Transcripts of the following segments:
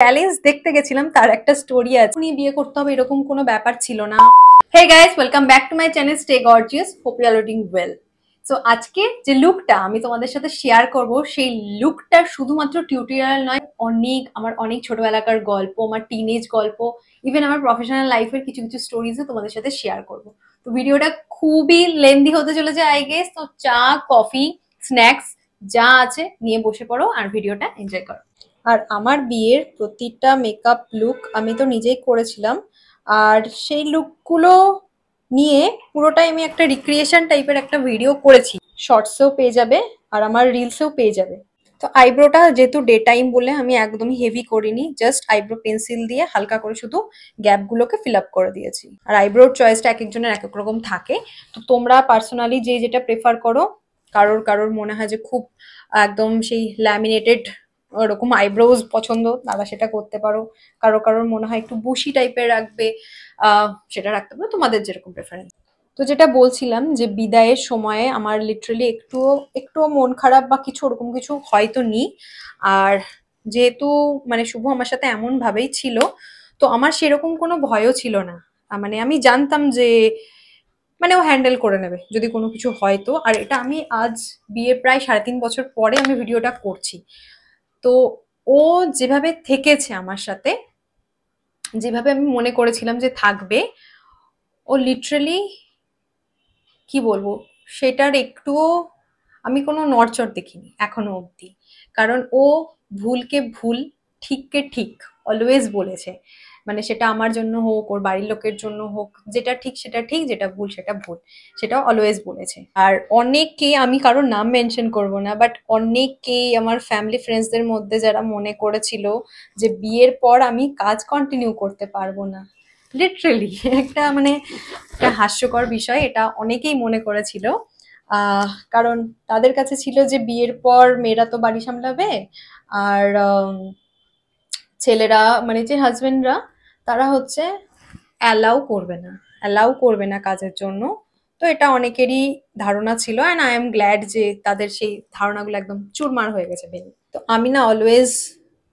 Challenge দেখতে গেছিলাম, তার একটা স্টোরি আছে। উনি বিয়ে করতে হবে এরকম কোনো ব্যাপার ছিল না। Hey guys, welcome back to my channel stay gorgeous, hope you are doing well. So আজকে যে লুকটা আমি তোমাদের সাথে শেয়ার করব, সেই লুকটা শুধুমাত্র টিউটোরিয়াল নয়, আমার অনেক ছোটবেলাকার গল্প, আমার টিনেজ গল্প, ইভেন আমার প্রফেশনাল লাইফের কিছু কিছু স্টোরিজও তোমাদের সাথে শেয়ার করব। তো ভিডিওটা খুবই লেন্দি হতে চলেছে আই গেস। তো চা, কফি, স্ন্যাক্স যা আছে নিয়ে বসে পড়ো আর ভিডিওটা এনজয় করো। আর আমার বিয়ের প্রতিটা মেকআপ লুক আমি তো নিজেই করেছিলাম, আর সেই লুকগুলো নিয়ে পুরোটাই আমি একটা রিক্রিয়েশন টাইপের একটা ভিডিও করেছি। শর্টসেও পেয়ে যাবে আর আমার রিলসেও পেয়ে যাবে। তো আইব্রোটা যেহেতু ডে টাইম বলে আমি একদমই হেভি করিনি, জাস্ট আইব্রো পেন্সিল দিয়ে হালকা করে শুধু গ্যাপগুলোকে ফিল আপ করে দিয়েছি। আর আইব্রোর চয়েসটা এক একজনের এক এক রকম থাকে, তো তোমরা পার্সোনালি যে যেটা প্রেফার করো। কারোর কারোর মনে হয় যে খুব একদম সেই ল্যামিনেটেড ওরকম আইব্রোজ পছন্দ, তারা সেটা করতে পারো। কারোর কারোর মনে হয় একটু বুশি টাইপের রাখবে, সেটা রাখতে পারো, তোমাদের যেরকম প্রেফারেন্স। তো যেটা বলছিলাম যে বিদায়ের সময়ে আমার লিটারালি একটুও মন খারাপ বা কিছু ওরকম কিছু হয়তো নি। আর যেহেতু মানে শুভ আমার সাথে এমন ভাবেই ছিল, তো আমার সেরকম কোনো ভয়ও ছিল না। মানে আমি জানতাম যে মানে ও হ্যান্ডেল করে নেবে যদি কোনো কিছু হয় তো। আর এটা আমি আজ বিয়ে প্রায় 3.5 বছর পরে আমি ভিডিওটা করছি। তো ও যেভাবে থেকেছে আমার সাথে, যেভাবে আমি মনে করেছিলাম যে থাকবে, ও লিটারালি কি বলবো, সেটার একটুও আমি কোনো নড়চড় দেখিনি এখনো অবধি। কারণ ও ভুলকে ভুল, ঠিককে ঠিক অলওয়েজ বলেছে। মানে সেটা আমার জন্য হোক, ওর বাড়ির লোকের জন্য হোক, যেটা ঠিক সেটা ঠিক, যেটা ভুল সেটা ভুল, সেটা অলওয়েজ বলেছে। আর অনেককে, আমি কারোর নাম মেনশন করব না, বাট অনেককেই আমার ফ্যামিলি ফ্রেন্ডসদের মধ্যে যারা মনে করেছিল যে বিয়ের পর আমি কাজ কন্টিনিউ করতে পারবো না, লিটারেলি একটা মানে একটা হাস্যকর বিষয়। এটা অনেকেই মনে করেছিল, কারণ তাদের কাছে ছিল যে বিয়ের পর মেয়েরা তো বাড়ি সামলাবে, আর ছেলেরা মানে যে হাজবেন্ডরা তারা হচ্ছে অ্যালাউ করবে না কাজের জন্য। তো এটা অনেকেরই ধারণা ছিল, অ্যান্ড আই এম গ্ল্যাড যে তাদের সেই ধারণাগুলো একদম চুরমার হয়ে গেছে ভেঙে। তো আমি না অলওয়েজ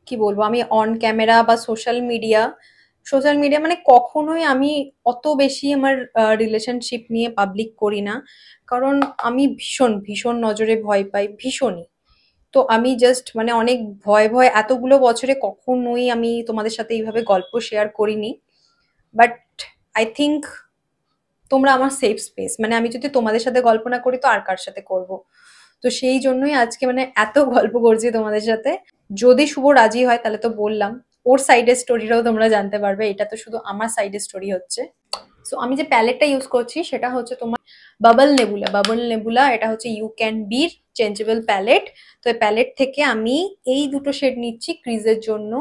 কি বলবো, আমি অন ক্যামেরা বা সোশ্যাল মিডিয়া মানে কখনোই আমি অত বেশি আমার রিলেশনশিপ নিয়ে পাবলিক করি না। কারণ আমি ভীষণ ভীষণ নজরে ভয় পাই, ভীষণই। তো আমি জাস্ট মানে অনেক ভয় ভয় এতগুলো বছরে কখনোই আমি তোমাদের সাথে এইভাবে গল্প শেয়ার করিনি। বাট আই থিঙ্ক তোমরা আমার সেফ স্পেস, মানে আমি যদি তোমাদের সাথে গল্প না করি তো আর কার সাথে করব। তো সেই জন্যই আজকে মানে এত গল্প করছি তোমাদের সাথে। যদি শুভ রাজি হয় তাহলে তো বললাম, ওর সাইডের স্টোরিটাও তোমরা জানতে পারবে। এটা তো শুধু আমার সাইডের স্টোরি হচ্ছে। সো আমি যে প্যালেটটা ইউজ করছি সেটা হচ্ছে তোমার বাবল নেবুলা। এটা হচ্ছে ইউ ক্যান বির চেঞ্জেবল প্যালেট। তো এই প্যালেট থেকে আমি এই দুটো শেড নিচ্ছি ক্রিজের জন্য।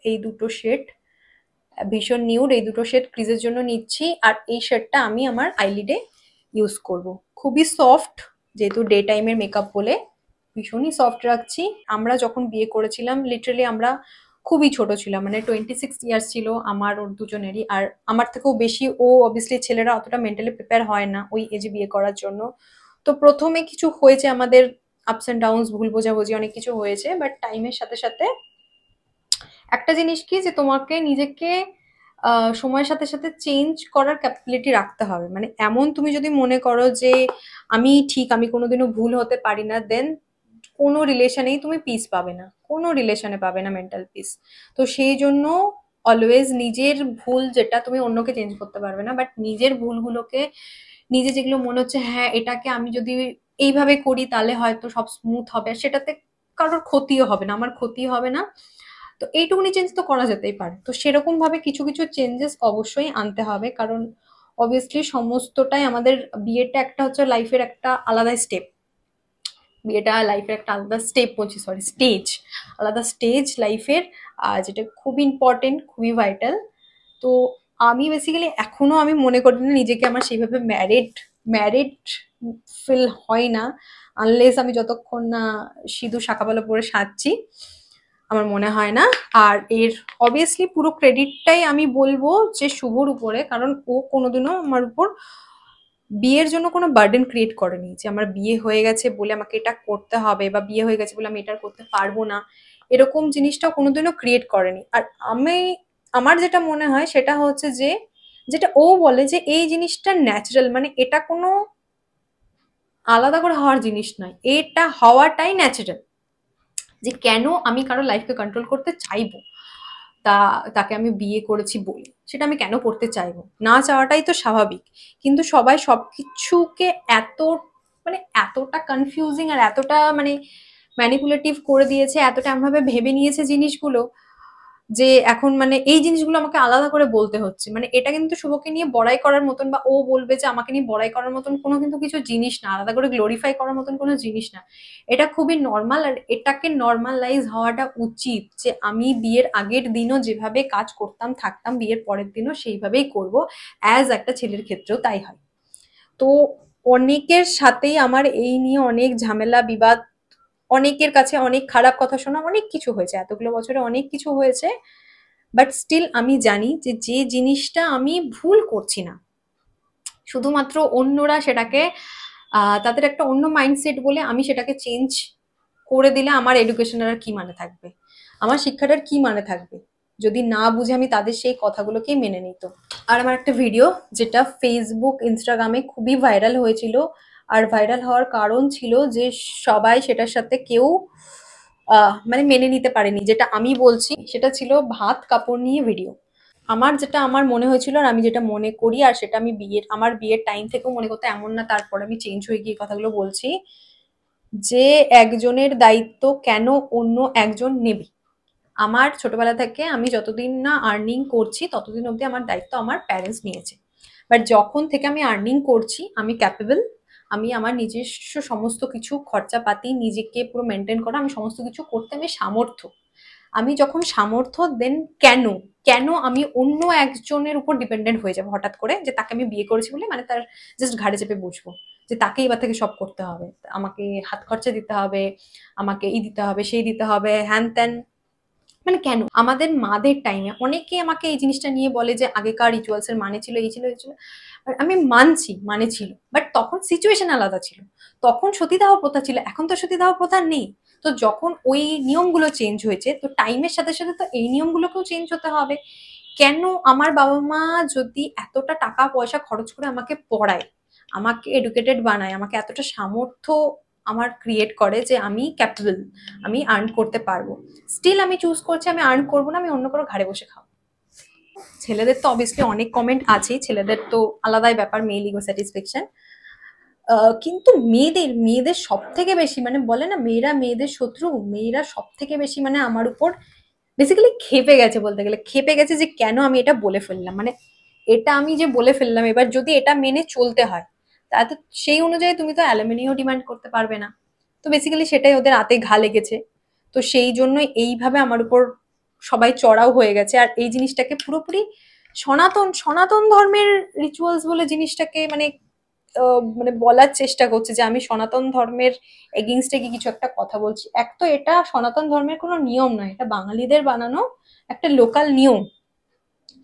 এই দুটো শেড ভীষণ নিউড, এই দুটো শেড ক্রিজের জন্য নিচ্ছি। আর এই শেডটা আমি আমার আইলিডে ইউজ করব। খুবই সফট, যেহেতু ডে টাইমের মেকআপ বলে ভীষণই সফট রাখছি। আমরা যখন বিয়ে করেছিলাম লিটারালি আমরা খুবই ছোট ছিলাম, মানে 26 ইয়ার্স ছিল আমার ওর দুজনেরই। আর আমার থেকেও বেশি ও, অবভিয়াসলি ছেলেরা অতটা মেন্টালি প্রিপেয়ার হয় না ওই এজে বিয়ে করার জন্য। তো প্রথমে কিছু হয়েছে আমাদের, আপস অ্যান্ড ডাউনস, ভুল বোঝাবুঝি অনেক কিছু হয়েছে। বাট টাইমের সাথে সাথে একটা জিনিস কি, যে তোমাকে নিজেকে সময়ের সাথে সাথে চেঞ্জ করার ক্যাপাবিলিটি রাখতে হবে। মানে এমন তুমি যদি মনে করো যে আমি ঠিক, আমি কোনোদিনও ভুল হতে পারি না, দেন কোনো রিলেশনেই তুমি পিস পাবে না, কোনো রিলেশনে পাবে না মেন্টাল পিস। তো সেই জন্য অলওয়েজ নিজের ভুল, যেটা তুমি অন্যকে চেঞ্জ করতে পারবে না, বাট নিজের ভুলগুলোকে, নিজে যেগুলো মনে হচ্ছে হ্যাঁ এটাকে আমি যদি এইভাবে করি তাহলে হয়তো সব স্মুথ হবে, সেটাতে কারোর ক্ষতিও হবে না, আমার ক্ষতিও হবে না। তো এইটুকুনি চেঞ্জ তো করা যেতেই পারে। তো সেরকম ভাবে কিছু কিছু চেঞ্জেস অবশ্যই আনতে হবে, কারণ অবভিয়াসলি সমস্তটাই আমাদের, বিয়েটা একটা হচ্ছে লাইফের একটা আলাদা স্টেপ। বিয়েটা লাইফের একটা আলাদা স্টেপ বলছি, সরি স্টেজ, আলাদা স্টেজ লাইফের, যেটা খুব ইম্পর্টেন্ট, খুবই ভাইটাল। তো আমি বেসিক্যালি এখনো আমি মনে করি না নিজেকে আমার সেইভাবে ম্যারিড ম্যারিড ফিল হয় না, আনলেস আমি যতক্ষণ না সিঁদুর শাঁখাবালা পরে সাজছি, আমার মনে হয় না। আর এর অবভিয়াসলি পুরো ক্রেডিটটাই আমি বলবো যে শুভর উপরে, কারণ ও কোনোদিনও আমার উপর বিয়ের জন্য কোনো বার্ডেন ক্রিয়েট করেনি যে আমার বিয়ে হয়ে গেছে বলে আমাকে এটা করতে হবে, বা বিয়ে হয়ে গেছে বলে আমি এটা করতে পারবো না। এরকম জিনিসটা কোনোদিনও ক্রিয়েট করেনি। আর আমি, আমার যেটা মনে হয় সেটা হচ্ছে যে, যেটা ও বলে যে এই জিনিসটা ন্যাচারাল, মানে এটা কোনো আলাদা করে হওয়ার জিনিস নয়, এটা হওয়াটাই ন্যাচারাল। যে কেন আমি কারো লাইফকে কন্ট্রোল করতে চাইবো, তা তাকে আমি বিয়ে করেছি বলে সেটা আমি কেন করতে চাইবো, না চাওয়াটাই তো স্বাভাবিক। কিন্তু সবাই সবকিছুকে এত, মানে এতটা কনফিউজিং আর এতটা মানে ম্যানিপুলেটিভ করে দিয়েছে, এতটা এমনভাবে ভেবে নিয়েছে জিনিসগুলো, যে এখন মানে এই জিনিসগুলো আমাকে আলাদা করে বলতে হচ্ছে। মানে এটা কিন্তু শুভকে নিয়ে বড়াই করার মতন, বা ও বলবে যে আমাকে নিয়ে বড়াই করার মতন কোনো কিন্তু কিছু জিনিস না, আলাদা করে গ্লোরিফাই করার মতন কোনো জিনিস না। এটা খুবই নর্মাল, আর এটাকে নর্মালাইজ হওয়াটা উচিত, যে আমি বিয়ের আগের দিনও যেভাবে কাজ করতাম থাকতাম, বিয়ের পরের দিনও সেইভাবেই করব। অ্যাজ একটা ছেলের ক্ষেত্রেও তাই হয়। তো অনেকের সাথেই আমার এই নিয়ে অনেক ঝামেলা বিবাদ, অনেকের কাছে অনেক খারাপ কথা শোনা, অনেক কিছু হয়েছে, এতগুলো বছরে অনেক কিছু হয়েছে। বাট স্টিল আমি জানি যে যে জিনিসটা আমি ভুল করছি না, শুধুমাত্র অন্যরা সেটাকে তাদের একটা অন্য মাইন্ডসেট বলে আমি সেটাকে চেঞ্জ করে দিলে আমার এডুকেশনের আর কি মানে থাকবে, আমার শিক্ষাটার কি মানে থাকবে, যদি না বুঝে আমি তাদের সেই কথাগুলোকেই মেনে নিত। আর আমার একটা ভিডিও যেটা ফেসবুক ইনস্টাগ্রামে খুবই ভাইরাল হয়েছিল, আর ভাইরাল হওয়ার কারণ ছিল যে সবাই সেটার সাথে কেউ মানে মেনে নিতে পারেনি, যেটা আমি বলছি সেটা ছিল ভাত কাপড় নিয়ে ভিডিও। আমার যেটা আমার মনে হয়েছিল, আর আমি যেটা মনে করি, আর সেটা আমি আমার বিয়ের টাইম থেকেও মনে করতে, এমন না তারপর আমি চেঞ্জ হয়ে গিয়ে কথাগুলো বলছি, যে একজনের দায়িত্ব কেন অন্য একজন নেবে। আমার ছোটবেলা থেকে আমি যতদিন না আর্নিং করছি ততদিন অবধি আমার দায়িত্ব আমার প্যারেন্টস নিয়েছে। বাট যখন থেকে আমি আর্নিং করছি, আমি ক্যাপেবল, আমি আমার নিজস্ব সমস্ত কিছু খরচাপাতি নিজেকে পুরো মেনটেন করা, আমি সমস্ত কিছু করতে আমি সামর্থ্য। আমি যখন সামর্থ্য, দেন কেন, কেন আমি অন্য একজনের উপর ডিপেন্ডেন্ট হয়ে যাবো হঠাৎ করে, যে তাকে আমি বিয়ে করেছি বলে মানে তার জাস্ট ঘাড়ে চেপে বসবো, যে তাকে এবার থেকে সব করতে হবে, আমাকে হাত খরচা দিতে হবে, আমাকে দিতে হবে, সেই দিতে হবে, হ্যান ত্যান। মানে কেন? আমাদের মাদের টাইমে অনেকে আমাকে এই জিনিসটা নিয়ে বলে যে আগেকার রিচুয়ালস এর মানে ছিল, এই ছিল, এই ছিল। আর আমি মানছি মানে ছিল, বাট তখন সিচুয়েশন আলাদা ছিল, তখন সতীদাহ প্রথা ছিল, এখন তো সতীদাহ প্রথা নেই। তো যখন ওই নিয়মগুলো চেঞ্জ হয়েছে, তো টাইমের সাথে সাথে তো এই নিয়মগুলোকেও চেঞ্জ হতে হবে। কেন আমার বাবা মা যদি এতটা টাকা পয়সা খরচ করে আমাকে পড়ায়, আমাকে এডুকেটেড বানায়, আমাকে এতটা সামর্থ্য আমার ক্রিয়েট করে যে আমি ক্যাপেবল, আমি আর্ন করতে পারবো, স্টিল আমি চুজ করছি আমি আর্ন করবো না, আমি অন্য কারো ঘাড়ে বসে খাবো। ছেলেদের তো অবভিয়াসলি অনেক কমেন্ট আছেই, ছেলেদের তো আলাদাই ব্যাপার, মেল ইগো স্যাটিসফ্যাকশন। কিন্তু মেয়েদের মেয়েদের সব থেকে বেশি, মানে বলে না মেয়েরা মেয়েদের শত্রু, মেয়েরা সব থেকে বেশি মানে আমার উপর বেসিক্যালি খেপে গেছে, বলতে গেলে খেপে গেছে, যে কেন আমি এটা বলে ফেললাম, মানে এটা আমি যে বলে ফেললাম, এবার যদি এটা মেনে চলতে হয়, তা তো সেই অনুযায়ী তুমি তো অ্যালুমিনিয়াম ডিমান্ড করতে পারবে না। তো বেসিক্যালি সেটাই ওদের আতে ঘা লেগেছে। তো সেই জন্য এইভাবে আমার উপর সবাই চড়াও হয়ে গেছে, আর এই জিনিসটাকে পুরোপুরি সনাতন সনাতন ধর্মের রিচুয়ালস বলে জিনিসটাকে মানে মানে বলার চেষ্টা করছে যে আমি সনাতন ধর্মের এগেইনস্টে গিয়ে কিছু একটা কথা বলছি। এক তো এটা সনাতন ধর্মের কোনো নিয়ম নয়, এটা বাঙালিদের বানানো একটা লোকাল নিয়ম,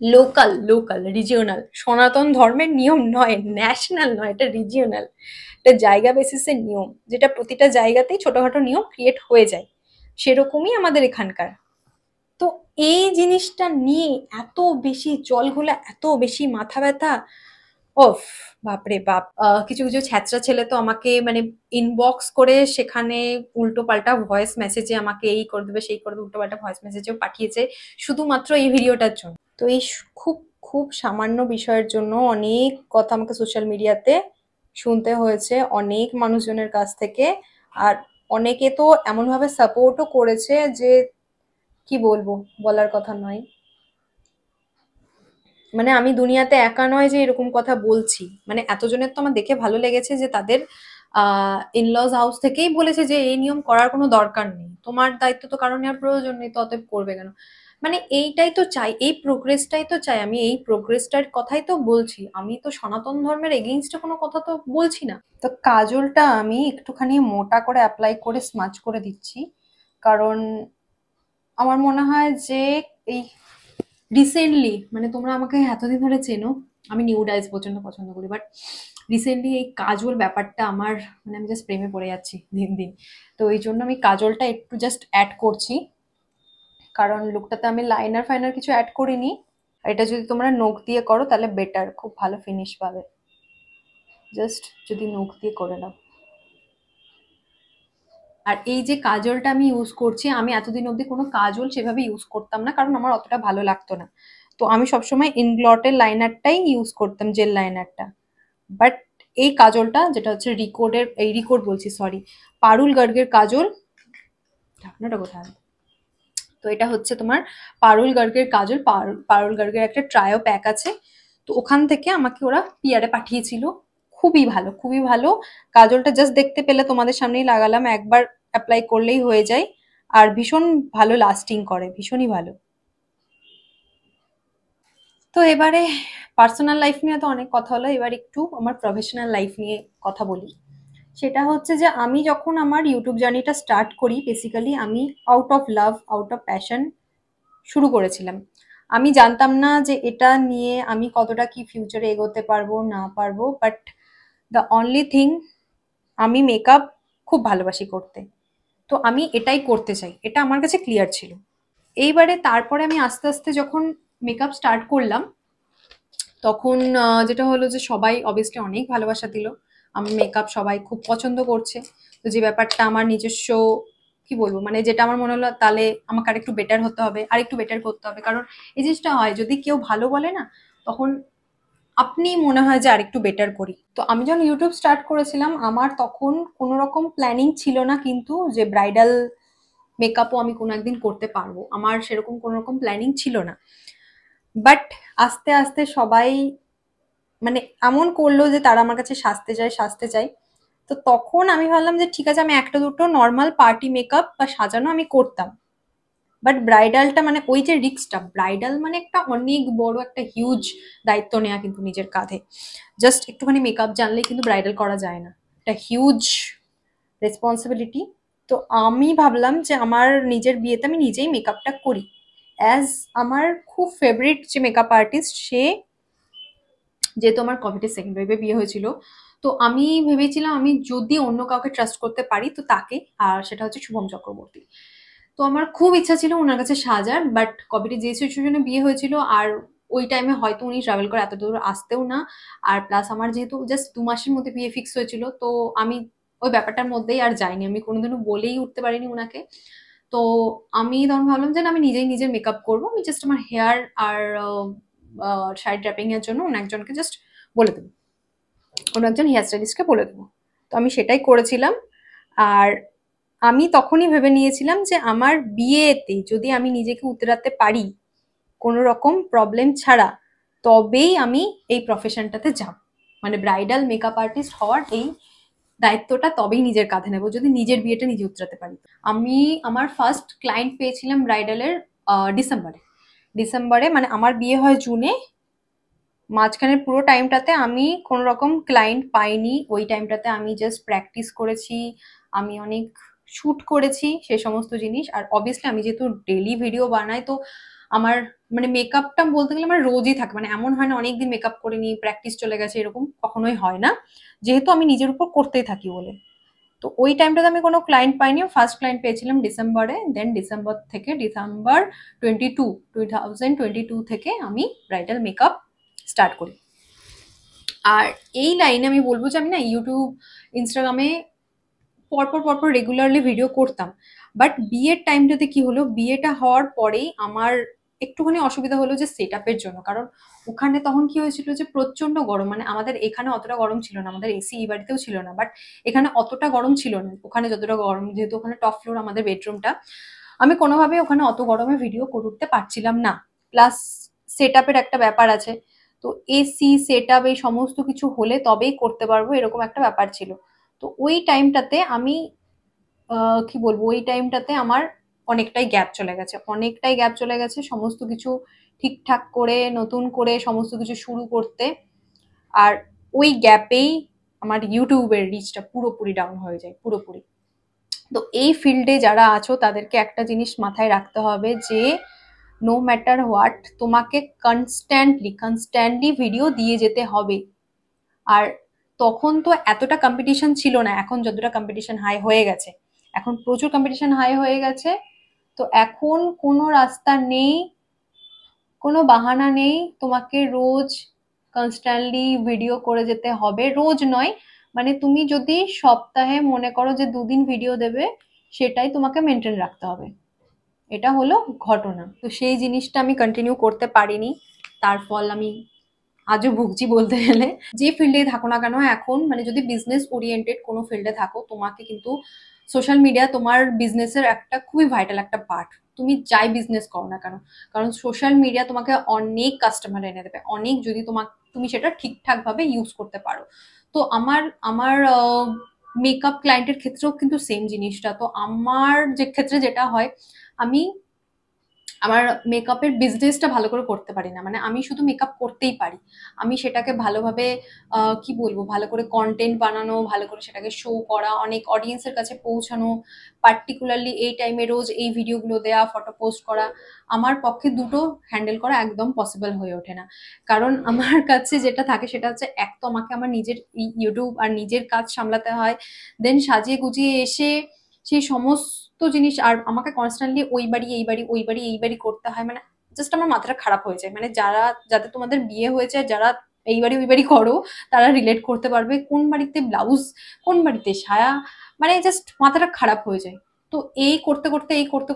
লোকাল লোকাল রিজিওনাল, সনাতন ধর্মের নিয়ম নয়, ন্যাশনাল নয়, এটা রিজিওনাল, এটা জায়গা বেসিসের নিয়ম, যেটা প্রতিটা জায়গাতেই ছোটখাটো নিয়ম ক্রিয়েট হয়ে যায়, সেরকমই আমাদের এখানকার। তো এই জিনিসটা নিয়ে এত বেশি জল ঘোলা, এত বেশি মাথা ব্যথা, ওফ, বাপরে বাপ। কিছু কিছু ছ্যাচরা ছেলে তো আমাকে মানে ইনবক্স করে সেখানে উল্টো পাল্টা ভয়েস মেসেজে আমাকে এই করে দেবে সেই করে দেবে, উল্টো পাল্টা ভয়েস মেসেজেও পাঠিয়েছে শুধুমাত্র এই ভিডিওটার জন্য। তো এই খুব খুব সামান্য বিষয়ের জন্য অনেক কথা আমাকে সোশ্যাল মিডিয়াতে শুনতে হয়েছে অনেক মানুষজনের কাছ থেকে। আর অনেকে তো এমনভাবে সাপোর্টও করেছে যে কি বলবো, বলার কথা নয়। মানে আমি দুনিয়াতে একা নয় যে এরকম কথা বলছি, মানে এতজনের তো আমার দেখে ভালো লেগেছে যে তাদের ইনলজ হাউস থেকেই বলেছে যে এই নিয়ম করার কোনো দরকার নেই, তোমার দায়িত্ব তো কারণ নেওয়ার প্রয়োজন নেই, তো অতএব করবে কেন। মানে এইটাই তো চাই, এই প্রোগ্রেসটাই তো চাই, আমি এই প্রোগ্রেসটার কথাই তো বলছি, আমি তো সনাতন ধর্মের এগেইনস্টে কোনো কথা তো বলছি না। তো কাজলটা আমি একটুখানি মোটা করে অ্যাপ্লাই করে স্মাচ করে দিচ্ছি, কারণ আমার মনে হয় যে এই রিসেন্টলি, মানে তোমরা আমাকে এতদিন ধরে চেনো, আমি নিউড আইজ প্রচন্ড পছন্দ করি, বাট রিসেন্টলি এই কাজল ব্যাপারটা আমার মানে আমি জাস্ট প্রেমে পড়ে যাচ্ছি দিন দিন। তো এই জন্য আমি কাজলটা একটু জাস্ট অ্যাড করছি, কারণ লুকটাতে আমি লাইনার ফাইনার কিছু অ্যাড করিনি। আর এটা যদি তোমরা নখ দিয়ে করো তাহলে বেটার, খুব ভালো ফিনিশ পাবে জাস্ট যদি নখ দিয়ে করে নাও। আর এই যে কাজলটা আমি ইউজ করছি, আমি এতদিন অবধি কোনো কাজল সেভাবে ইউজ করতাম না, কারণ আমার অতটা ভালো লাগতো না। তো আমি সবসময় ইনগ্লটের লাইনারটাই ইউজ করতাম, জেল লাইনারটা। বাট এই কাজলটা যেটা হচ্ছে রিকোডের, এই রিকোড বলছি সরি, পারুল গার্গের কাজল, ঢাকনাটা কোথায়? তো এটা হচ্ছে তোমার পারুল গার্গের কাজল। পারুল গার্গের একটা ট্রায়ো প্যাক আছে, তো ওখান থেকে আমাকে ওরা পিয়ারে পাঠিয়েছিল। খুবই ভালো, খুবই ভালো। কাজলটা জাস্ট দেখতে পেলে তোমাদের সামনেই লাগালাম, একবার অ্যাপ্লাই করলেই হয়ে যায়। আর ভীষণ ভালো লাস্টিং করে, ভীষণই ভালো। তো এবারে পার্সোনাল লাইফ নিয়ে তো অনেক কথা হলো, এবার একটু আমার প্রফেশনাল লাইফ নিয়ে কথা বলি। সেটা হচ্ছে যে আমি যখন আমার ইউটিউব জার্নিটা স্টার্ট করি, বেসিক্যালি আমি out of love, out of passion শুরু করেছিলাম। আমি জানতাম না যে এটা নিয়ে আমি কতটা কি ফিউচারে এগোতে পারবো না পারবো, বাট দ্য অনলি থিং, আমি মেকআপ খুব ভালোবাসি করতে। তো আমি এটাই করতে চাই, এটা আমার কাছে ক্লিয়ার ছিল। এইবারে তারপরে আমি আস্তে আস্তে যখন মেকআপ স্টার্ট করলাম, তখন যেটা হলো যে সবাই অবভিয়াসলি অনেক ভালোবাসা দিল। আমার মেকআপ সবাই খুব পছন্দ করছে। তো যে ব্যাপারটা আমার নিজস্ব, কি বলবো, মানে যেটা আমার মনে হলো তাহলে আমাকে আরেকটু বেটার হতে হবে, আরেকটু বেটার করতে হবে। কারণ এই জিনিসটা হয়, যদি কেউ ভালো বলে না, তখন আপনি মনে হয় যে আরেকটু বেটার করি। তো আমি যখন ইউটিউব স্টার্ট করেছিলাম, আমার তখন কোনো রকম প্ল্যানিং ছিল না কিন্তু যে ব্রাইডাল মেকআপও আমি কোনো একদিন করতে পারবো, আমার সেরকম কোনো রকম প্ল্যানিং ছিল না। বাট আস্তে আস্তে সবাই মানে এমন করলো যে তারা আমার কাছে সাজতে চায়, সাজতে চায়। তো তখন আমি ভাবলাম যে ঠিক আছে, আমি একটা দুটো নর্মাল পার্টি মেকআপ বা সাজানো আমি করতাম, বাট ব্রাইডালটা মানে ওই যে রিস্কটা, ব্রাইডাল মানে একটা অনেক বড় একটা হিউজ দায়িত্ব নেওয়া কিন্তু নিজের কাঁধে। জাস্ট একটুখানি মেকআপ জানলেই কিন্তু ব্রাইডাল করা যায় না, একটা হিউজ রেসপন্সিবিলিটি। তো আমি ভাবলাম যে আমার নিজের বিয়েতে আমি নিজেই মেকআপটা করি। অ্যাজ আমার খুব ফেভারিট যে মেকআপ আর্টিস্ট, সে যেহেতু আমার কোভিডের সেকেন্ড ওয়েভে বিয়ে হয়েছিল, তো আমি ভেবেছিলাম আমি যদি অন্য কাউকে ট্রাস্ট করতে পারি তো তাকে, আর সেটা হচ্ছে শুভম চক্রবর্তী। তো আমার খুব ইচ্ছা ছিল ওনার কাছে সাজার, বাট কোভিডে যে সিচুয়েশনে বিয়ে হয়েছিল, আর ওই টাইমে হয়তো উনি ট্রাভেল করে এত দূর আসতেও না। আর প্লাস আমার যেহেতু জাস্ট 2 মাসের মধ্যে বিয়ে ফিক্স হয়েছিল, তো আমি ওই ব্যাপারটার মধ্যেই আর যাইনি, আমি কোনোদিনও বলেই উঠতে পারিনি ওনাকে। তো আমি তখন ভাবলাম যে না, আমি নিজেই নিজের মেকআপ করবো, আমি জাস্ট আমার হেয়ার আর সাইড ড্র্যাপিং এর জন্য অন্য একজনকে জাস্ট বলে দেবো, কোনো একজন হেয়ার স্টাইলিস্টকে বলে দেবো। তো আমি সেটাই করেছিলাম। আর আমি তখনই ভেবে নিয়েছিলাম যে আমার বিয়েতে যদি আমি নিজেকে উতরাতে পারি কোনো রকম প্রবলেম ছাড়া, তবেই আমি এই প্রফেশনটাতে যাব। মানে ব্রাইডাল মেকআপ আর্টিস্ট হওয়ার এই দায়িত্বটা তবেই নিজের কাঁধে নেবো যদি নিজের বিয়েটা নিজে উতরাতে পারি। আমি আমার ফার্স্ট ক্লায়েন্ট পেয়েছিলাম ব্রাইডালের ডিসেম্বরে। ডিসেম্বরে মানে আমার বিয়ে হয় জুনে, মাঝখানের পুরো টাইমটাতে আমি কোনো রকম ক্লায়েন্ট পাইনি। ওই টাইমটাতে আমি জাস্ট প্র্যাকটিস করেছি, আমি অনেক শুট করেছি সে সমস্ত জিনিস। আর অবভিয়াসলি আমি যেহেতু ডেলি ভিডিও বানাই, তো আমার মানে মেকআপটা বলতে গেলে আমার রোজই থাকে, মানে এমন হয় না অনেকদিন মেকআপ করিনি, প্র্যাকটিস চলে গেছে, এরকম কখনোই হয় না, যেহেতু আমি নিজের উপর করতেই থাকি বলে। তো ওই টাইমটাতে আমি কোনো ক্লায়েন্ট পাইনি, ফার্স্ট ক্লায়েন্ট পেয়েছিলাম ডিসেম্বরে। দেন ডিসেম্বর থেকে, ডিসেম্বর 2022 থেকে আমি ব্রাইডাল মেকআপ স্টার্ট করি। আর এই লাইনে আমি বলবো যে আমি না ইউটিউব, ইনস্টাগ্রামে পরপর পরপর রেগুলারলি ভিডিও করতাম। বাট বিয়ের টাইমটাতে কি হলো, বিয়েটা হওয়ার পরেই আমার একটুখানি অসুবিধা হলো যে সেট আপের জন্য। কারণ ওখানে তখন কি হয়েছিল যে প্রচন্ড গরম, মানে আমাদের এখানে অতটা গরম ছিল না, আমাদের এসি এই বাড়িতেও ছিল না, বাট এখানে অতটা গরম ছিল না ওখানে যতটা গরম, যেহেতু ওখানে টপ ফ্লোর আমাদের বেডরুমটা। আমি কোনোভাবে ওখানে অত গরমে ভিডিও করে উঠতে পারছিলাম না। প্লাস সেট আপের একটা ব্যাপার আছে, তো এসি সেট আপ এই সমস্ত কিছু হলে তবেই করতে পারবো, এরকম একটা ব্যাপার ছিল। তো ওই টাইমটাতে আমি কি বলবো, ওই টাইমটাতে আমার অনেকটাই গ্যাপ চলে গেছে, অনেকটাই গ্যাপ চলে গেছে সমস্ত কিছু ঠিকঠাক করে নতুন করে সমস্ত কিছু শুরু করতে। আর ওই গ্যাপেই আমার ইউটিউবের রিচটা পুরোপুরি ডাউন হয়ে যায়, পুরোপুরি। তো এই ফিল্ডে যারা আছো তাদেরকে একটা জিনিস মাথায় রাখতে হবে যে নো ম্যাটার হোয়াট, তোমাকে কনস্ট্যান্টলি কনস্ট্যান্টলি ভিডিও দিয়ে যেতে হবে। আর তখন তো এতটা কম্পিটিশন ছিল না, এখন যতটা কম্পিটিশন হাই হয়ে গেছে, এখন প্রচুর কম্পিটিশন হাই হয়ে গেছে। তো এখন কোনো রাস্তা নেই, কোনো বাহানা নেই, তোমাকে রোজ কনস্ট্যান্টলি ভিডিও করে যেতে হবে। রোজ নয়, মানে তুমি যদি সপ্তাহে মনে করো যে 2 দিন ভিডিও দেবে, সেটাই তোমাকে মেনটেন রাখতে হবে। এটা হলো ঘটনা। তো সেই জিনিসটা আমি কন্টিনিউ করতে পারিনি, তার ফল আমি আজও ভুগছি বলতে গেলে। যে ফিল্ডে থাকো না কেন এখন, মানে যদি বিজনেস ওরিয়েন্টেড কোনো ফিল্ডে থাকো, তোমাকে কিন্তু সোশ্যাল মিডিয়া তোমার বিজনেসের একটা খুবই ভাইটাল একটা পার্ট। তুমি যাই বিজনেস করো না কেন, কারণ সোশ্যাল মিডিয়া তোমাকে অনেক কাস্টমার এনে দেবে, অনেক, যদি তুমি সেটা ঠিকঠাক ভাবে ইউজ করতে পারো। তো আমার আমার মেকআপ ক্লায়েন্টের ক্ষেত্রেও কিন্তু সেম জিনিসটা। তো আমার যে ক্ষেত্রে যেটা হয়, আমি আমার মেকআপের বিজনেসটা ভালো করে করতে পারি না। মানে আমি শুধু মেকআপ করতেই পারি, আমি সেটাকে ভালোভাবে কি বলবো, ভালো করে কন্টেন্ট বানানো, ভালো করে সেটাকে শো করা, অনেক অডিয়েন্সের কাছে পৌঁছানো, পার্টিকুলারলি এই টাইমে রোজ এই ভিডিওগুলো দেওয়া, ফটো পোস্ট করা, আমার পক্ষে দুটো হ্যান্ডেল করা একদম পসিবল হয়ে ওঠে না। কারণ আমার কাছে যেটা থাকে সেটা হচ্ছে, এক তো আমাকে আমার নিজের ইউটিউব আর নিজের কাজ সামলাতে হয়, দেন সাজিয়ে গুজিয়ে এসে সেই সমস্ত জিনিস, আর আমাকে কনস্ট্যান্টলি ওই বাড়ি এই বাড়ি ওই বাড়ি এই বাড়ি করতে হয়। মানে জাস্ট আমার মাথাটা খারাপ হয়ে যায়। মানে যাদের তোমাদের বিয়ে হয়েছে, যারা এই বাড়ি ওই বাড়ি করো, তারা রিলেট করতে পারবে, কোন বাড়িতে ব্লাউজ, কোন বাড়িতে সায়া, মানে জাস্ট মাথাটা খারাপ হয়ে যায়। তো এই করতে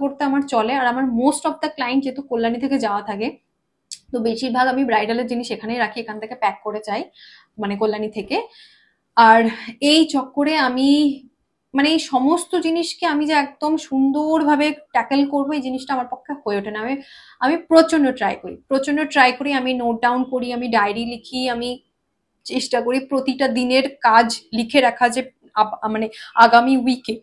করতে আমার চলে। আর আমার মোস্ট অফ দ্য ক্লায়েন্ট যেহেতু কল্যাণী থেকে যাওয়া থাকে, তো বেশিরভাগ আমি ব্রাইডালের জিনিস এখানেই রাখি, এখান থেকে প্যাক করে চাই, মানে কল্যাণী থেকে। আর এই চক্করে আমি, মানে এই সমস্ত জিনিসকে আমি যে একদম সুন্দরভাবে ট্যাকেল করবো, এই জিনিসটা আমার পক্ষে হয়ে ওঠে না। আমি আমি প্রচন্ড ট্রাই করি, আমি নোট ডাউন করি, আমি ডায়েরি লিখি, আমি চেষ্টা করি প্রতিটা দিনের কাজ লিখে রাখা, যে মানে আগামী উইকে,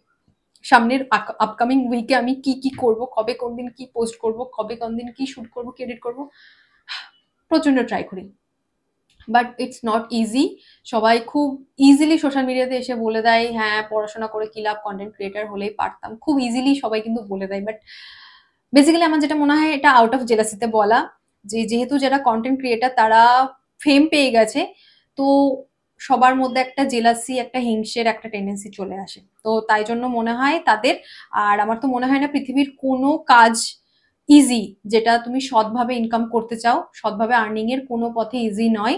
সামনের আপকামিং উইকে আমি কি কি করব, কবে কোন দিন কি পোস্ট করব, কবে কোন দিন কি শুট করব, কি এডিট করব, প্রচন্ড ট্রাই করি। But it's not easy. সবাই খুব ইজিলি সোশ্যাল মিডিয়াতে এসে বলে দেয়, হ্যাঁ পড়াশোনা করে কি লাভ, কন্টেন্ট ক্রিয়েটার হলেই পারতাম, খুব ইজিলি সবাই কিন্তু বলে দেয়। বাট বেসিক্যালি আমার যেটা মনে হয়, এটা আউট অফ জেলাসিতে বলা, যে যেহেতু যারা কন্টেন্ট ক্রিয়েটার তারা ফেম পেয়ে গেছে, তো সবার মধ্যে একটা জেলাসি, একটা হিংসের একটা টেন্ডেন্সি চলে আসে। তো তাই জন্য মনে হয় তাদের, আর আমার তো মনে হয় না পৃথিবীর কোনো কাজ ইজি, যেটা তুমি সৎভাবে ইনকাম করতে চাও, সৎভাবে আর্নিং এর কোনো পথে ইজি নয়।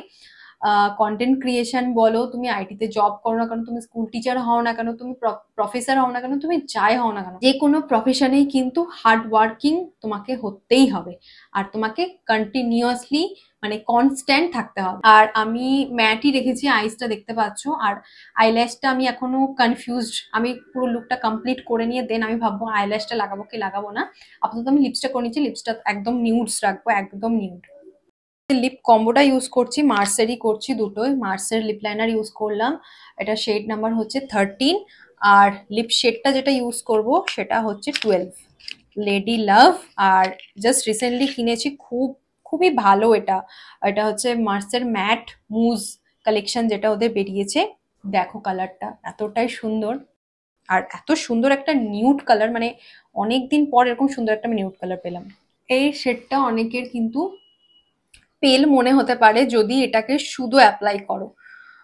কন্টেন্ট ক্রিয়েশন বলো, তুমি আইটিতে জব করো না কেন, তুমি স্কুল টিচার হও না কেন, তুমি প্রফেসর হও না কেন, তুমি যাই হও না কেন, যে কোনো প্রফেশনেই কিন্তু হার্ড ওয়ার্কিং তোমাকে হতেই হবে। আর তোমাকে কন্টিনিউয়াসলি, মানে কনস্ট্যান্ট থাকতে হবে। আর আমি ম্যাটই রেখেছি, আইসটা দেখতে পাচ্ছ। আর আইল্যাশটা আমি এখনো কনফিউজড, আমি পুরো লুকটা কমপ্লিট করে নিয়ে দেন আমি ভাববো আইল্যাশটা লাগাবো কি লাগাবো না। আপাতত আমি লিপসটা করে নিচ্ছি, লিপসটা একদম নিউডস রাখবো, একদম নিউড। লিপ কম্বোটা ইউজ করছি, মার্সেরই করছি দুটোই, মার্সের লিপ লাইনার ইউজ করলাম, এটা শেড নাম্বার হচ্ছে 13। আর লিপ শেডটা যেটা ইউজ করব সেটা হচ্ছে 12, লেডি লাভ। আর জাস্ট রিসেন্টলি কিনেছি, খুবই ভালো এটা। এটা হচ্ছে মার্সের ম্যাট মুজ কালেকশন, যেটা ওদের বেরিয়েছে। দেখো কালারটা এতটাই সুন্দর, আর এত সুন্দর একটা নিউড কালার, মানে অনেকদিন পর এরকম সুন্দর একটা নিউড কালার পেলাম। এই শেডটা অনেকের কিন্তু পেল মনে হতে পারে যদি এটাকে শুধু অ্যাপ্লাই করো,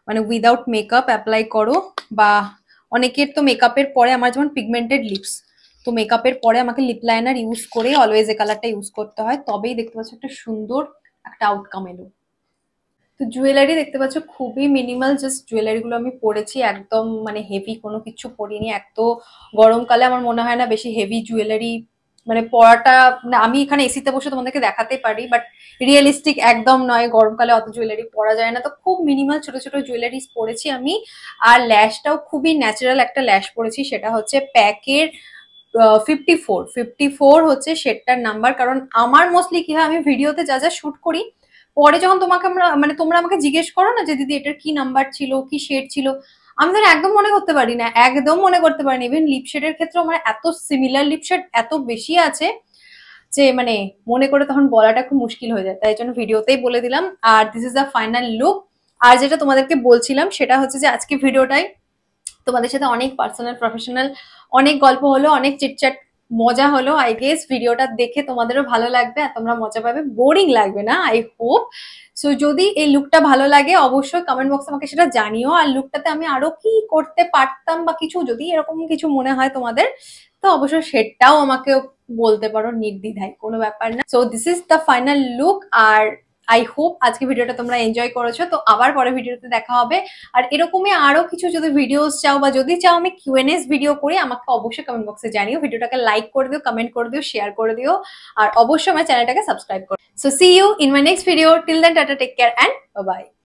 মানে উইদাউট মেকআপ অ্যাপ্লাই করো। বা অনেকের তো মেকআপের পরে, আমার যেমন পিগমেন্টেড লিপস, তো মেকআপের পরে আমাকে লিপ লাইনার ইউজ করে অলওয়েজ এই কালারটা ইউজ করতে হয়, তবেই দেখতে পাচ্ছ একটা সুন্দর একটা আউটকাম এলো। তো জুয়েলারি দেখতে পাচ্ছ খুবই মিনিমাল, জাস্ট জুয়েলারি গুলো আমি পরেছি, একদম মানে হেভি কোনো কিছু পরিনি। এক তো গরমকালে আমার মনে হয় না বেশি হেভি জুয়েলারি মানে পরাটা, মানে আমি এখানে এসিতে বসে তোমাদেরকে দেখাতে পারি, বাট রিয়েলিস্টিক একদম নয়, গরমকালে অত জুয়েলারি পরা যায় না। তো খুব মিনিমাল ছোট ছোট জুয়েলারিস পরেছি আমি। আর ল্যাশটাও খুবই ন্যাচারাল একটা ল্যাশ পরেছি, সেটা হচ্ছে প্যাকের 54 হচ্ছে শেডটার নাম্বার। কারণ আমার মোস্টলি কি হয়, আমি ভিডিওতে যা যা শুট করি, পরে যখন তোমরা আমাকে জিজ্ঞেস করো না যে দিদি এটার কি নাম্বার ছিল, কি শেড ছিল, আমি ধর একদম মনে করতে পারি না, একদম মনে করতে পারি না। ইভেন লিপ শেডের ক্ষেত্রে আমার এত সিমিলার লিপ শেড এত বেশি আছে যে মানে মনে করে তখন বলাটা খুব মুশকিল হয়ে যায়, তাই জন্য ভিডিওতেই বলে দিলাম। আর this is the final look. আর যেটা তোমাদেরকে বলছিলাম সেটা হচ্ছে যে আজকে ভিডিওটাই তোমাদের সাথে অনেক পার্সোনাল প্রফেশনাল অনেক গল্প হলো, অনেক চিটচ্যাট, মজা হলো। আই গেস ভিডিওটা দেখে তোমাদেরও ভালো লাগবে আর তোমরা মজা পাবে, বোরিং লাগবে না, আই হোপ। সো যদি এই লুকটা ভালো লাগে অবশ্যই কমেন্ট বক্সে আমাকে সেটা জানিও। আর লুকটাতে আমি আরো কি করতে পারতাম বা কিছু, যদি এরকম কিছু মনে হয় তোমাদের, তো অবশ্যই সেটাও আমাকে বলতে পারো নির্দ্বিধায়, কোনো ব্যাপার না। So this is the final look. আর আই হোপ আজকে ভিডিওটা তোমরা এনজয় করেছো। তো আবার পরে ভিডিওতে দেখা হবে। আর এরকমই আরো কিছু যদি ভিডিওস চাও বা যদি চাও আমি কিউএনএস ভিডিও করি, আমাকে অবশ্যই কমেন্ট বক্সে জানিও। ভিডিওটাকে লাইক করে দিও, কমেন্ট করে দিও, শেয়ার করে দিও, আর অবশ্যই আমার চ্যানেলটাকে সাবস্ক্রাইব করো। So see you in my next video. Till then tata, take care and by.